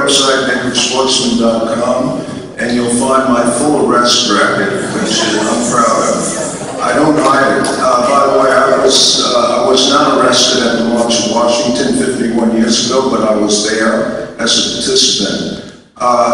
website, nickschwartzman.com, and you'll find my full arrest record, which I'm proud of. I don't hide it. By the way, I was not arrested at the March in Washington 51 years ago, but I was there as a participant.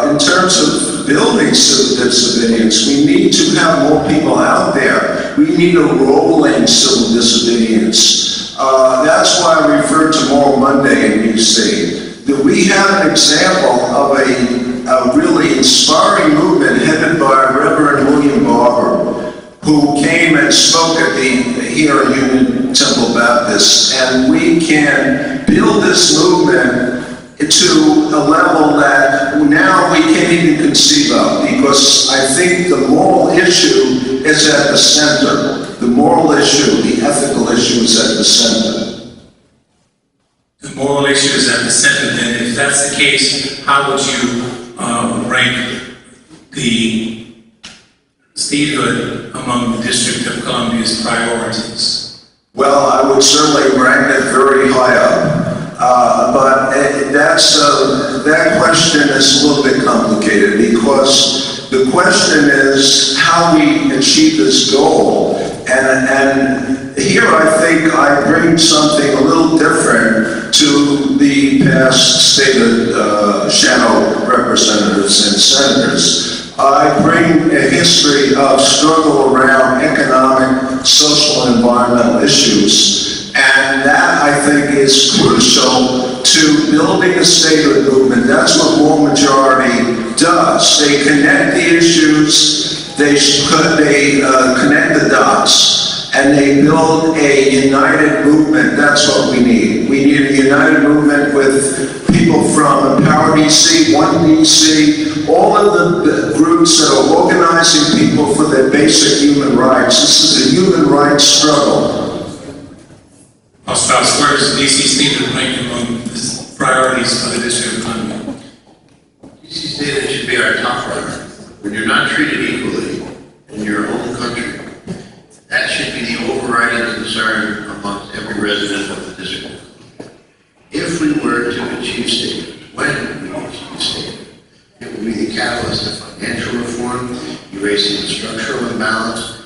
In terms of building civil disobedience, we need to have more people out there. We need a rolling civil disobedience. That's why I referred to Moral Monday in DC. That we have an example of a really inspiring movement headed by Reverend William Barber, who came and spoke at here at Union Temple Baptist, and we can build this movement to a level that now we can't even conceive of, because I think the moral issue is at the center. The moral issue, the ethical issue is at the center. The moral issue is at the center. Then, if that's the case, how would you rank the statehood among the District of Columbia's priorities? Well, I would certainly rank it very high up. But that question is a little bit complicated, because the question is how we achieve this goal. And here I think I bring something a little different to the past stated shadow representatives and senators. I bring a history of struggle around economic, social, and environmental issues. And that, I think, is crucial to building a statehood movement. That's what Moral Majority does. They connect the issues, they connect the dots, and they build a united movement. That's what we need. We need a united movement with people from Empower DC, One DC, all of the groups that are organizing people for their basic human rights. This is a human rights struggle. Strauss, where does DC statehood rank among the priorities for the District of Columbia? DC statehood should be our top priority. When you're not treated equally in your own country, that should be the overriding concern amongst every resident of the District of Columbia. If we were to achieve statehood, when we achieve statehood, it would be the catalyst of financial reform, erasing the structural imbalance,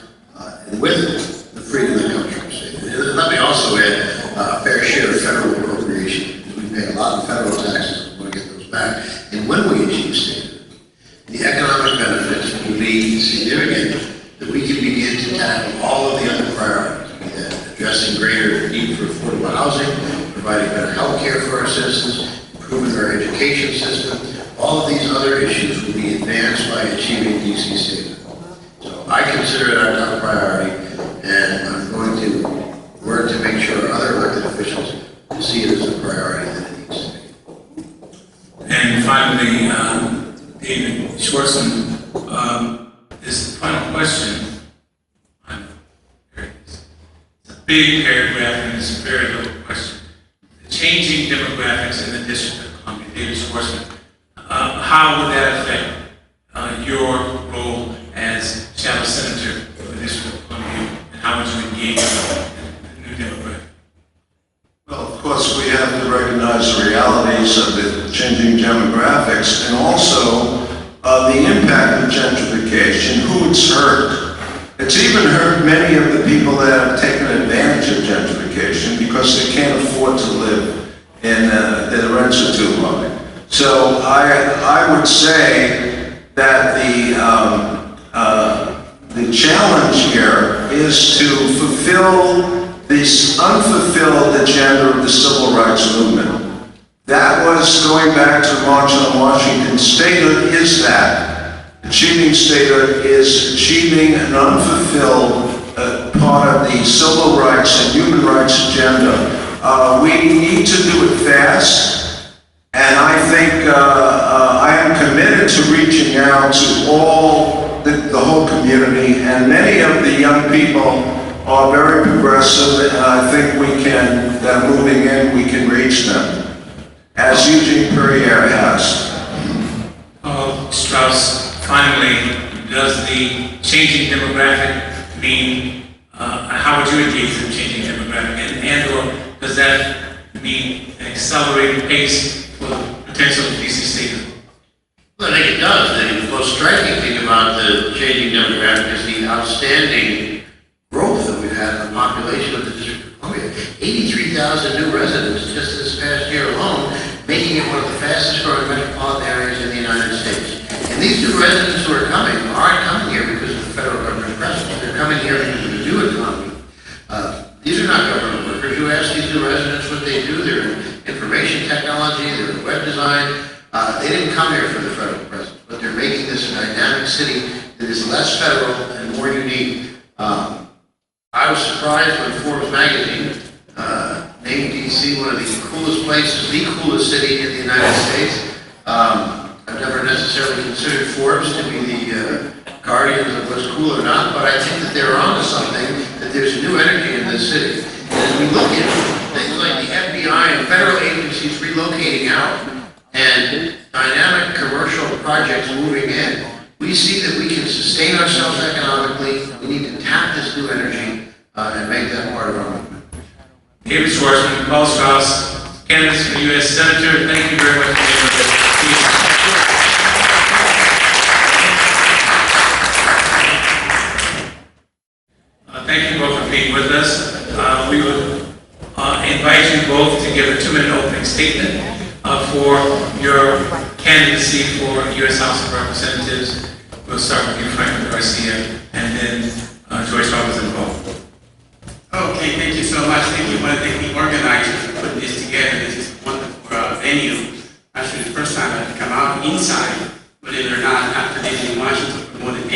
and with it, the freedom that comes from statehood. And let me also add a fair share of federal appropriation, because we pay a lot of federal taxes. We want to get those back. And when we achieve statehood, the economic benefits will be significant, that we can begin to tackle all of the other priorities, be that addressing greater need for affordable housing, providing better health care for our citizens, improving our education system. All of these other issues will be advanced by achieving DC statehood. So I consider it our top priority, and I'm going to work to make sure other elected officials see it as a priority that it needs to be. And finally, David Schwartzman, this final question. It's a big paragraph and it's a very little question. The changing demographics in the District of Columbia, David Schwartzman, how would that affect your role as shadow senator for the District of Columbia, and how would you engage the new demographic? Well, of course, we have to recognize the realities of the changing demographics, and also the impact of gentrification, who it's hurt. It's even hurt many of the people that have taken advantage of gentrification because they can't afford to live in the rents are too high. So I would say that the challenge here is to fulfill this unfulfilled agenda of the civil rights movement. That was going back to the March on Washington. Statehood is that. Achieving statehood is achieving an unfulfilled part of the civil rights and human rights agenda. We need to do it fast, and I think I am committed to reaching out to all the whole community, and many of the young people are very progressive, and I think we can, that moving in, we can reach them, as Eugene Perrier has. Strauss, finally, does the changing demographic mean, how would you engage the changing demographic, and or does that mean an accelerated pace for the potential DC statehood? does. The most striking thing about the changing demographic is the outstanding growth that we've had in the population of the District of Columbia. 83,000 new residents just this past year alone, making it one of the fastest growing metropolitan areas in the United States. And these new residents who are coming aren't coming here because of the federal government presence. They're coming here because of the new economy. These are not government workers. You ask these new residents what they do. They're in information technology, they're in web design. They didn't come here for the federal presence, but they're making this a dynamic city that is less federal and more unique. I was surprised when Forbes magazine named DC one of the coolest places, the coolest city in the United States. I've never necessarily considered Forbes to be the guardians of what's cool or not, but I think that they're onto something, that there's new energy in this city. And as we look at things like the FBI and federal agencies relocating out and dynamic commercial projects moving in, we see that we can sustain ourselves economically. We need to tap this new energy and make that part of our movement. David Schwarzman, Paul Strauss, candidates for U.S. Senator, thank you very much for being with us. Thank you both for being with us. We would invite you both to give a 2-minute opening statement for your candidacy for U.S. House of Representatives. We'll start with you, Franklin Garcia, and then Joyce Robinson Paul. Okay, thank you so much. Thank you. I want to thank the organizers for putting this together. This is a wonderful venue. Actually, the first time I've come out inside, believe it or not, after living in Washington for more than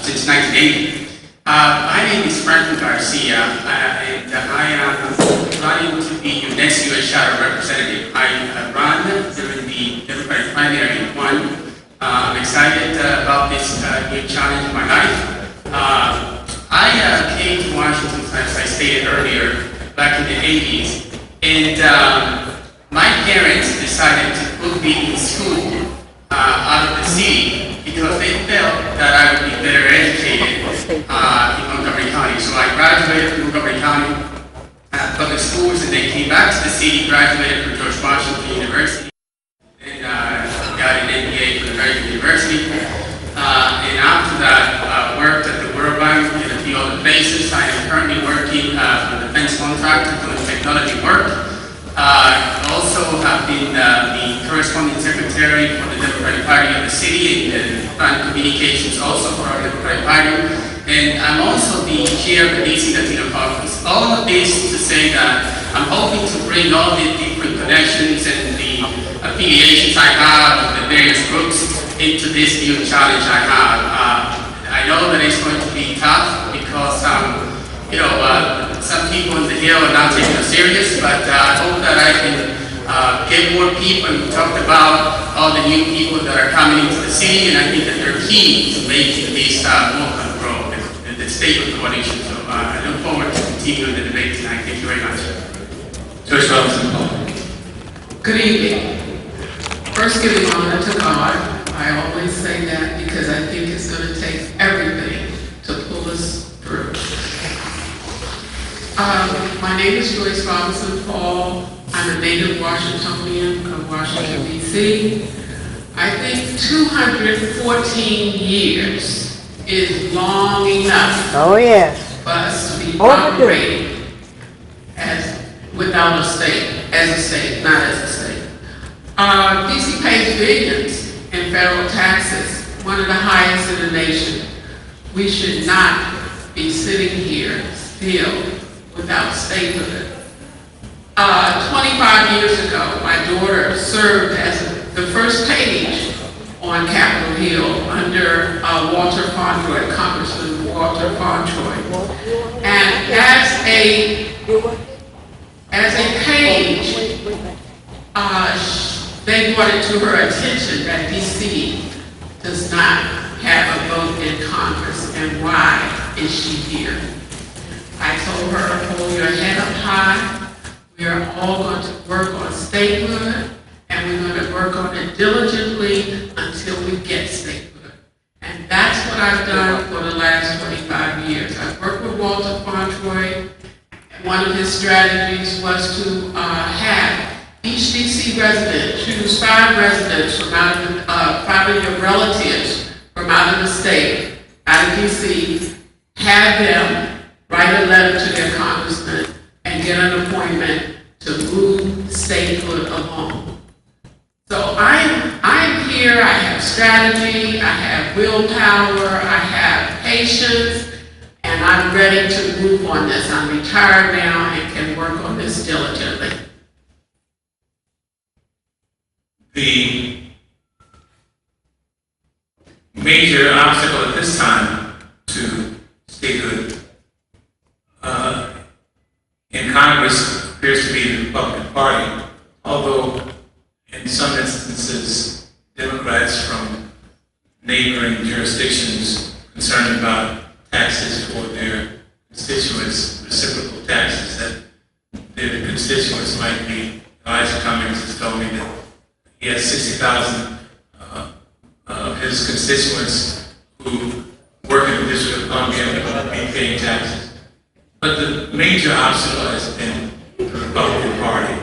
since 1980. My name is Franklin Garcia, and I am running to be your next U.S. Shadow Representative. I ran during the Democratic primary and won. I'm excited about this new challenge in my life. I came to Washington, as I stated earlier, back in the 80s, and my parents decided to put me in school out of the city because they felt that I would be better educated in Montgomery County. So I graduated from Montgomery County public schools, and then came back to the city, graduated from George Washington University, and got an MBA from American University. And after that, worked at the World Bank and a few other places. I am currently working for a defense contractor doing technology work. Also have been the corresponding secretary for the Democratic Party of the city and planned communications also for our Democratic Party. And I'm also the chair of the DC Latino Caucus. All of this to say that I'm hoping to bring all the different connections and the affiliations I have with the various groups into this new challenge I have. I know that it's going to be tough because, some people in the Hill are not taking it serious, but I hope that I can get more people. And we talked about all the new people that are coming into the city, and I think that they're key to making this movement grow, the Statehood coalition. So I look forward to continuing the debate tonight. Thank you very much. Joyce Robinson Paul. Good evening. First, giving honor to God. I always say that because I think it's going to take everything to pull us through. My name is Joyce Robinson Paul. I'm a native Washingtonian of Washington, D.C. I think 214 years is long enough for us to be operating without a state, as a state, not as a state. D.C. pays billions in federal taxes, one of the highest in the nation. We should not be sitting here still without statehood. 25 years ago, my daughter served as the first page on Capitol Hill under Walter Fauntroy, Congressman Walter Fauntroy. And as a page, they brought it to her attention that DC does not have a vote in Congress, and why is she here? I told her, hold your head up high. We are all going to work on statehood, and we're going to work on it diligently until we get statehood. And that's what I've done for the last 25 years. I've worked with Walter Fauntroy. One of his strategies was to have each DC resident, choose 5 residents from out of the, 5 of your relatives from out of the state, out of DC, have them write a letter to their congressman and get an appointment to move statehood along. So I'm here, I have strategy, I have willpower, I have patience, and I'm ready to move on this. I'm retired now and can work on this diligently. The major obstacle at this time to statehood in Congress appears to be the Republican Party, although in some instances Democrats from neighboring jurisdictions concerned about taxes for their constituents, reciprocal taxes that their constituents might be. Elijah Cummings has told me that he has 60,000 of his constituents who work in the District of Columbia and be paying taxes. But the major obstacle has been the Republican Party.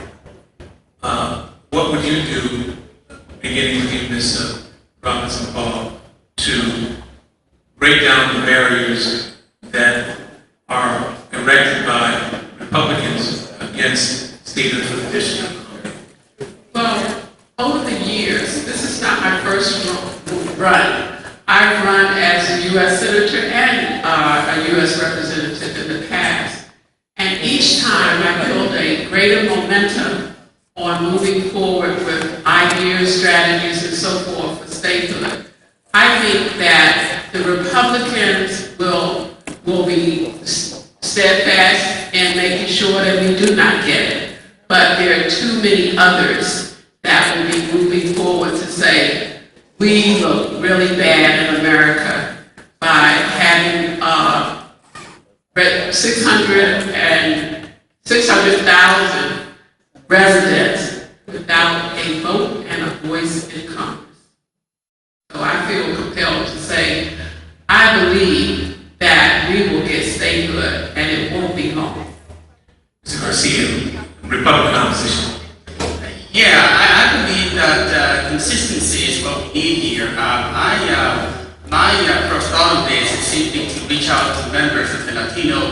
What would you do, beginning with you, Ms. Robinson Paul, to break down the barriers that are erected by Republicans against statehood for the District of Columbia? Well, over the years, this is not my first run. I've run as a U.S. Senator and a U.S. Representative in the past. And each time I built a greater momentum on moving forward with ideas, strategies, and so forth for statehood. I think that the Republicans will be steadfast in making sure that we do not get it. But there are too many others that will be moving forward to say, we look really bad in America by having 600,000 residents without a vote and a voice in Congress. So I feel compelled to say, I believe that we will get statehood and it won't be long. Mr. Garcia, Republican opposition. Yeah, I believe that consistency is what we need here. My first thought of this is simply to reach out to members of the Latino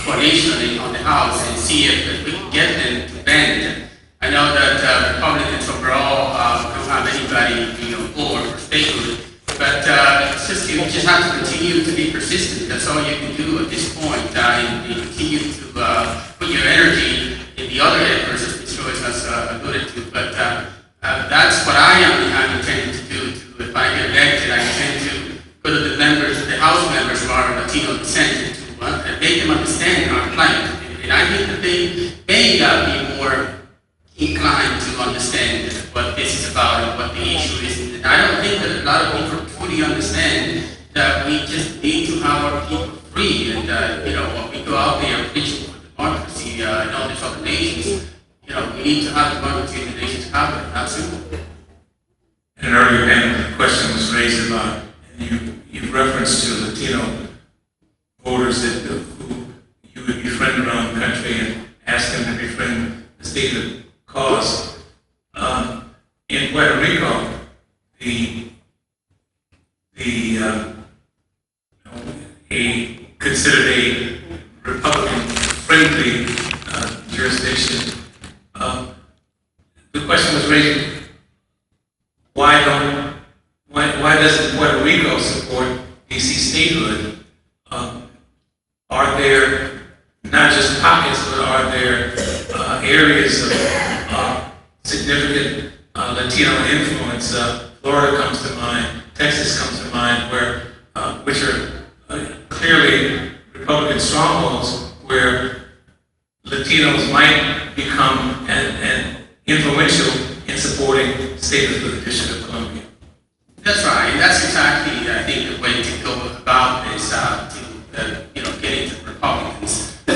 coalition on the House and see if we can get them to bend. I know that Republicans overall don't have anybody on board for statehood, but you just have to continue to be persistent. That's all you can do at this point. And continue to put your energy in the other efforts, as Ms. Joyce has alluded to. But that's what I'm intending to do. If I get elected, I intend to put the members, the House members who are Latino descent, to make them understand our plight. And I think that they may be more inclined to understand what this is about and what the issue is. And I don't think that a lot of people fully understand that we just need to have our people free. And when we go out there preaching for democracy in all these other nations, we need to have democracy in the nations happen. Absolutely. In an earlier panel, the question was raised about, and you referenced to Latino voters who you would befriend around the country and ask them to befriend the statehood cause. In Puerto Rico, considered a Republican-friendly jurisdiction. The question was raised: why doesn't Puerto Rico support DC statehood? Are there not just pockets, but are there areas of significant Latino influence? Florida comes to mind, Texas comes to mind, which are clearly Republican strongholds, where Latinos might become influential in supporting statehood for the District of Columbia. That's right, and that's exactly, I think, the way to go about this, getting to the Republicans. I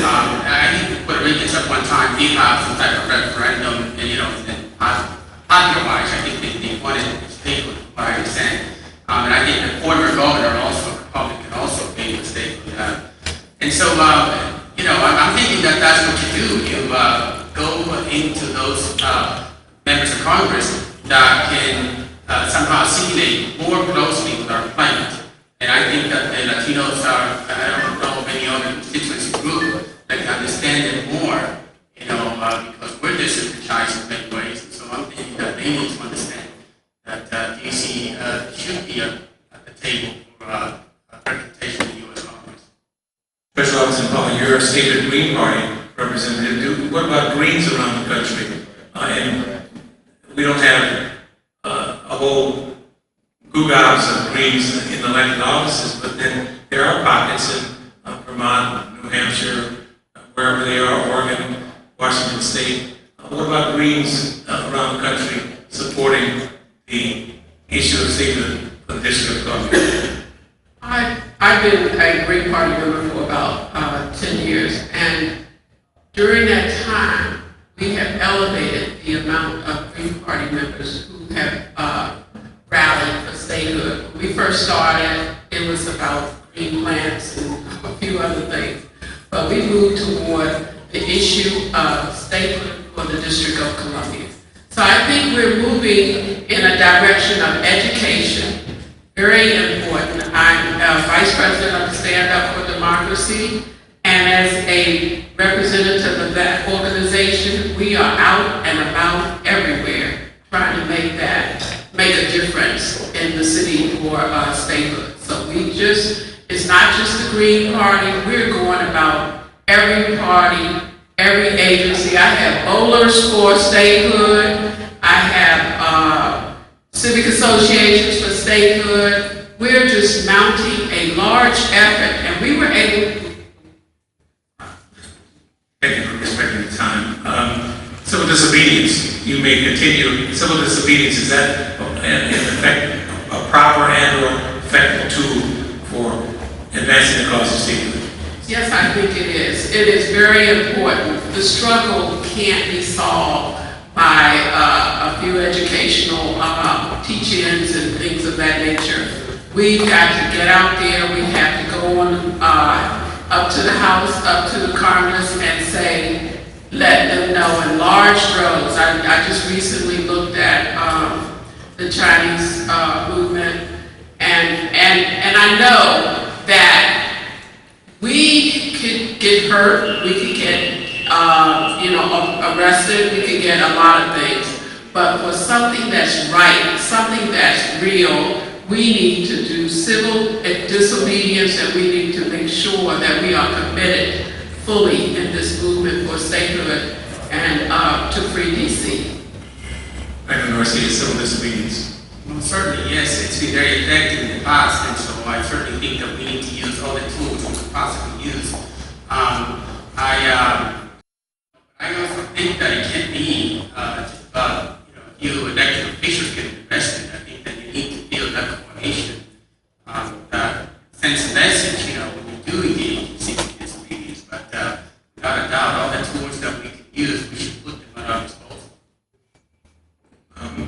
think Puerto Ricans at one time did have some type of referendum, and popular-wise, I think they wanted statehood, from what I understand. And I think the former governor, also a Republican, also gave the statehood. And so, I'm thinking that that's what you do. You go into those members of Congress that can somehow assimilate more closely with our climate. And I think that the Latinos are, I don't know of any other constituency group that can understand it more, because we're disenfranchised in many ways. And so I'm thinking that they need to understand that DC should be at the table for representation in the U.S. Congress. Special Officer Paul, you're a state Green Party representative. What about Greens around the country? And we don't have a whole gugabs of Greens in elected offices, but then there are pockets in Vermont, New Hampshire, wherever they are, Oregon, Washington State. What about Greens around the country supporting the issue of statehood for the District of Columbia? I've been a Green Party member for about 10 years, and during that time, we have elevated the amount of Green Party members who have rallied for statehood. When we first started, it was about green plants and a few other things, but we moved toward the issue of statehood for the District of Columbia. So I think we're moving in a direction of education, very important. I'm Vice President of Stand Up for Democracy, and as a representative of that organization, we are out and about everywhere trying to make a difference in the city for statehood. So it's not just the Green Party, we're going about every party, every agency. I have bowlers for statehood, I have civic associations for statehood. We're just mounting a large effort, and we were able to. Thank you for respecting the time. Civil disobedience, you may continue. Civil disobedience, is that in effect a proper and or effective tool for advancing the cause of statehood? Yes, I think it is. It is very important. The struggle can't be solved by a few educational teach-ins and things of that nature. We've got to get out there. We have to go on up to the House, up to the Congress, and say, let them know in large droves. I just recently looked at the Chinese movement, and I know that we could get hurt, we could get arrested, we could get a lot of things, but for something that's right, something that's real, we need to do civil disobedience, and we need to make sure that we are committed fully in this movement for statehood and to free DC. Dr. Norcia, civil disobedience. Well, certainly, yes, it's been very effective in the past, and so I certainly think that we need to use all the tools we could possibly use. I also think that it can't be just about you elected officials getting arrested. I think that you need to build that coordination that sends a message, when you do engage in civil disobedience. But without a doubt, all the tools that we can use, we should put them at our disposal.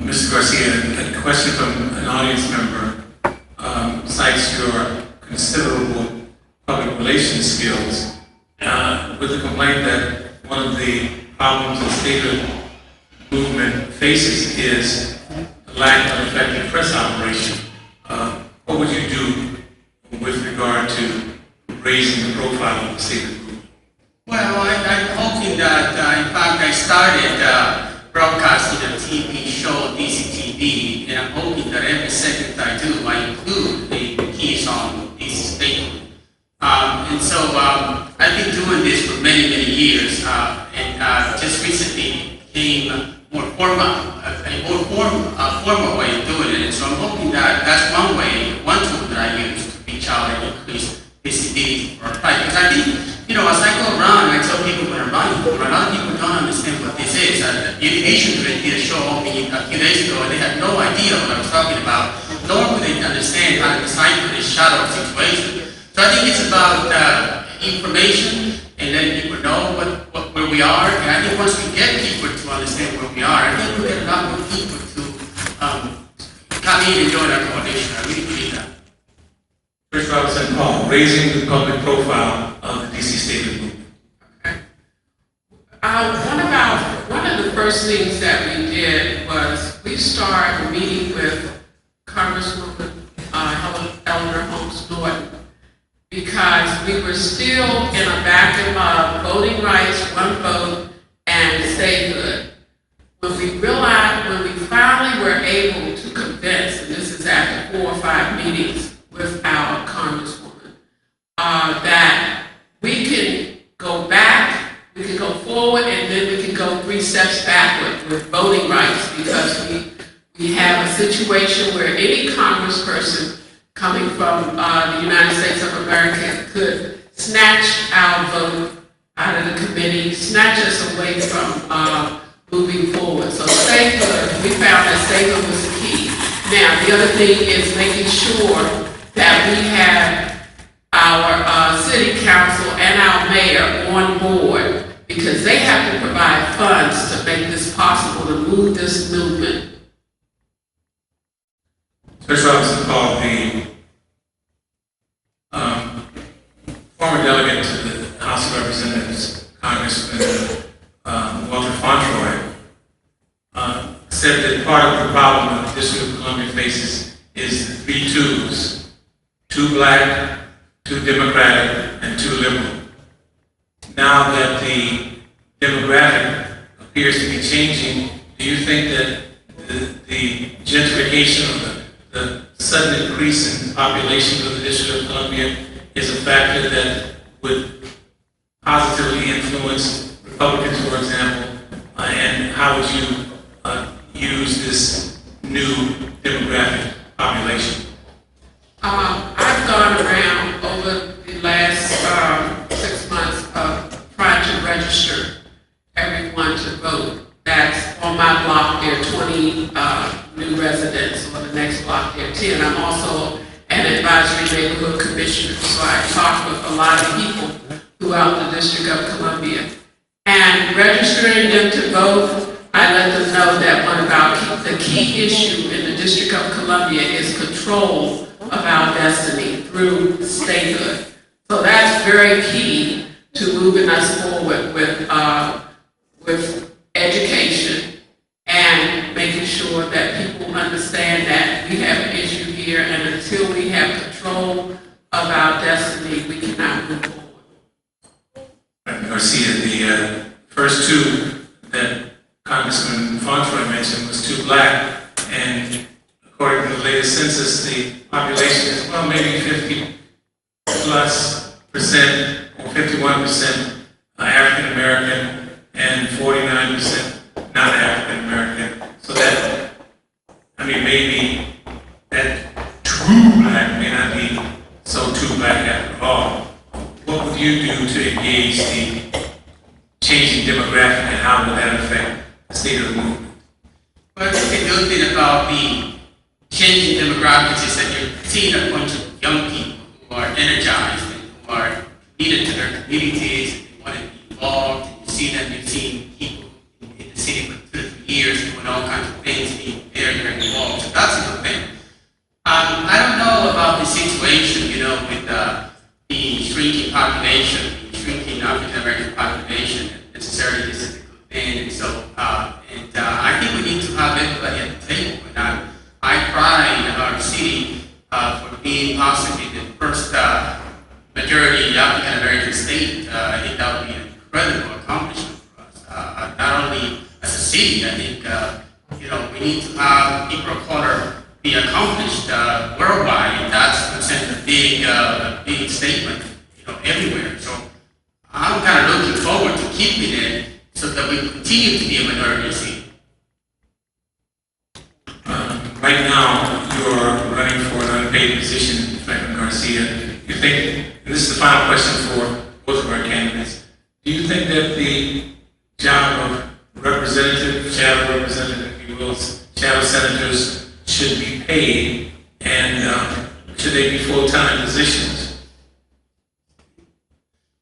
Mr. Garcia, a question from an audience member cites your considerable public relations skills with the complaint that one of the problems the statehood movement faces is the lack of effective press operation. What would you do with regard to raising the profile of the statehood movement? Well, I'm hoping that, in fact, I started broadcasting a TV show, DCTV, and I'm hoping that every segment I do, I include the keys on DC statehood. And so I've been doing this for many, many years, and just recently became more formal, a formal way of doing it. And so I'm hoping that that's one tool that I use to reach out and increase visibility for our fight. Because I think, as I go around, I tell people when I'm running, a lot of people don't understand what this is. Aviation did a show a few days ago, and they had no idea what I was talking about, nor would they understand how to decipher this shadow situation. So I think it's about information, and then people know where we are. And I think once we get people to understand where we are, I think we'll get a lot more people to come in and join our coalition. I really believe that. First Robert Paul, raising the public profile of the DC statehood movement. One of the first things that we did was we started meeting with Congresswoman Eleanor Holmes Norton, because we were still in a vacuum of voting rights, one vote, and statehood. When we finally were able to convince, and this is after 4 or 5 meetings with our Congresswoman, that we can go back, we can go forward, and then we can go 3 steps backward with voting rights, because we have a situation where any congressperson coming from the United States of America could snatch our vote out of the committee, snatch us away from moving forward. So statehood, we found that statehood was the key. Now, the other thing is making sure that we have our city council and our mayor on board, because they have to provide funds to make this possible, to move this movement. Chris Robinson called the former delegate to the House of Representatives, Congressman Walter Fontroy, said that part of the problem that the District of Columbia faces is the 3 twos: 2 black, 2 Democratic, and 2 liberal. Now that the demographic appears to be changing, do you think that the gentrification of the sudden increase in population of the District of Columbia is a factor that would positively influence Republicans, for example, and how would you use this new demographic population? I've gone around over the last 6 months of trying to register everyone to vote. That's on my block, there are 20 new residents. On the next block, there are 10. I'm also an advisory neighborhood commissioner, so I talk with a lot of people throughout the District of Columbia. And registering them to vote, I let them know that one of the key issue in the District of Columbia is control of our destiny through statehood. So that's very key to moving us forward with education and making sure that people understand that we have an issue here, and until we have control of our destiny, we cannot move forward. Garcia, the first 2 that Congressman Fontroy mentioned was 2 black, and according to the latest census, the population is, well, maybe 50+% or 51% African American and 49% not African American. So that, I mean, maybe that true black may not be so true black after all. What would you do to engage the changing demographic, and how would that affect the state of the movement? Well, I think the good thing about the changing demographics is that you're seeing a bunch of young people who are energized and who are committed to their communities, and they want to be involved. And you see them, you've seen people in the city for 2 or 3 years doing all kinds of things, being very, very involved. So that's a good thing. I don't know about the situation, with the shrinking population, the shrinking African American population. Necessarily, this is a good thing. And so, I think we need to have everybody at the table. And I pride our city for being possibly the first majority African American state. I think that would be an incredible accomplishment for us. Not only as a city, I think we need to have people of color be accomplished worldwide, and that's a big statement, everywhere. So I'm kind of looking forward to keeping it so that we continue to be a minority city. Right now, you're running for an unpaid position, Franklin Garcia. You think, and this is the final question for both of our candidates, do you think that the job of representative, shadow representative, if you will, shadow senators should be paid, and should they be full-time positions?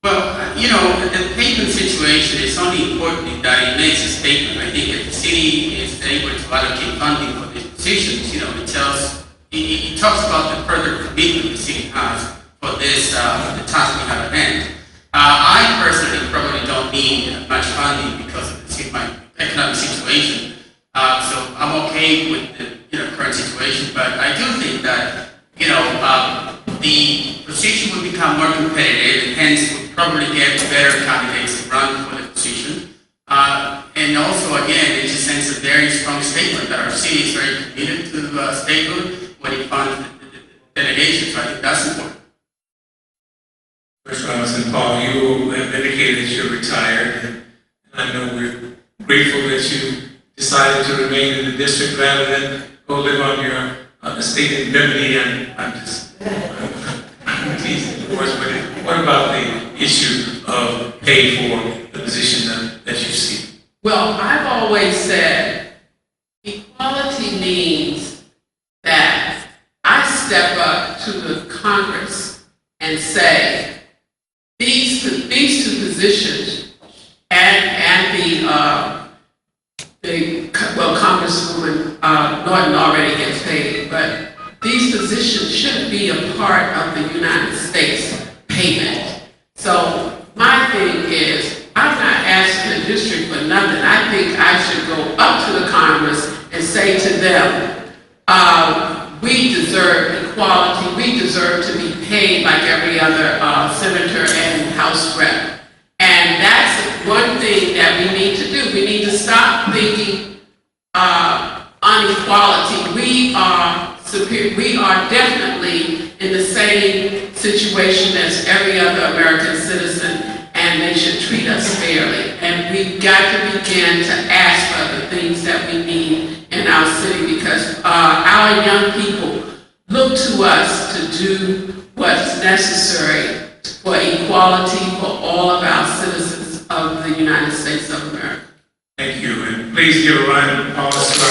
Well, the payment situation is only important that it makes a statement. I think if the city is able to allocate funding for these positions, it talks about the further commitment the city has for this, the task we have at hand. I personally probably don't need much funding because of my economic situation. the position will become more competitive, and hence we'll probably get better candidates to run for the position. And also, again, it just sends a very strong statement that our city is very committed to statehood when it funds the delegation. So I think that's important. First Robinson, Paul, you have indicated that you're retired, and I know we're grateful that you decided to remain in the district rather than go live on your estate in Bimini. And I'm teasing, of course, but what about the issue of pay for the position that you see? Well, I've always said equality means that I step up to the Congress and say, these two positions and Congresswoman Norton already gets paid, but these positions should be a part of the United States payment. So my thing is, I'm not asking the district for nothing. I think I should go up to the Congress and say to them, we deserve equality. We deserve to be paid like every other senator and House rep. And that's one thing that we need to do. We need to stop thinking inequality. We are superior. We are definitely in the same situation as every other American citizen, and they should treat us fairly. And we've got to begin to ask for the things that we need in our city, because our young people look to us to do what's necessary for equality for all of our citizens of the United States of America. Thank you, and please give a round of applause.